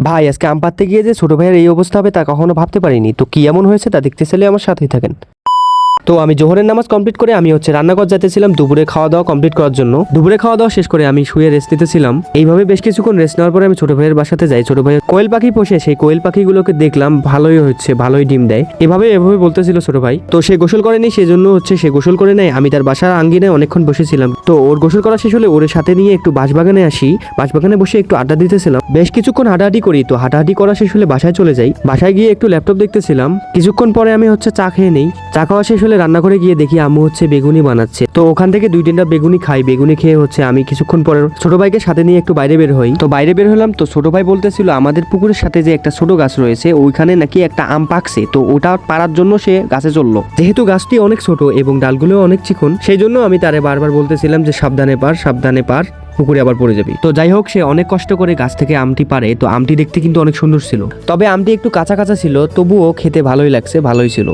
ভাই আজকে আম পাড়তে গিয়ে যে ছোট ভাইয়ের এই অবস্থা হবে তা কখনো ভাবতে পারিনি। তো কি এমন হয়েছে তা দেখতে চাইলে আমার সাথেই থাকেন। তো আমি জোহরের নামাজ কমপ্লিট করে আমি রান্নাঘর যেতেছিলাম দুপুরে খাওয়া দাওয়া কমপ্লিট করার জন্য। দুপুরে খাওয়া দাওয়া শেষ করে আমি শুয়ে রেস্ট নিতেছিলাম। এইভাবে বেশ কিছুক্ষণ রেস্ট নেওয়ার পরে আমি ছোট ভাইয়ের বাসাতে যাই। ছোট ভাইয়ের কোয়েল পাখি পোষে, সেই কোয়েল পাখিগুলোকে দেখলাম ভালোই হচ্ছে, ভালোই ডিম দেয়। এভাবে বলতেছিল ছোট ভাই। তো সে গোসল করেনি, সেই জন্য সে গোসল করে নেয়। আমি তার বাসার আঙ্গিনায় অনেকক্ষণ বসেছিলাম। তো ওর গোসল করা শেষ হলে ওর সাথে নিয়ে একটু বাঁশবাগানে আসি। বাঁশবাগানে বসে একটু আড্ডা দিতেছিলাম। বেশ কিছুক্ষণ হাঁটাহাঁটি করি। তো হাঁটাহাঁটি করা শেষ হলে বাসায় চলে যাই। বাসায় গিয়ে একটু ল্যাপটপ দেখতেছিলাম। কিছুক্ষণ পরে আমি চা খেয়ে নেই। চা খাওয়া শেষ হলে রান্নাঘরে গিয়ে দেখি আম্মু বেগুনি বানাচ্ছে। তো ওখান থেকে 2-3টা বেগুনি খাই। বেগুনি খেয়ে আমি কিছুক্ষণ পরে ছোট ভাইকে সাথে নিয়ে একটু বাইরে বের হই। তো বাইরে বের হলাম। তো ছোট ভাই বলতেছিল আমাদের পুকুরের সাথে যে একটা ছোট গাছ রয়েছে ওইখানে নাকি একটা আম পাকছে। তো ওটা পাড়ার জন্য সে গাছে চললো। যেহেতু গাছটি অনেক ছোট এবং ডালগুলো অনেক চিকন, সেই জন্য আমি তারে বারবার বলতেছিলাম যে সাবধানে পার, সাবধানে পার, পুকুরে আবার পড়ে যাবি। তো যাই হোক, সে অনেক কষ্ট করে গাছ থেকে আমটি পারে। তো আমটি দেখতে কিন্তু অনেক সুন্দর ছিল, তবে আমটি একটু কাঁচা কাঁচা ছিল, তবুও খেতে ভালোই লাগছে, ভালোই ছিল।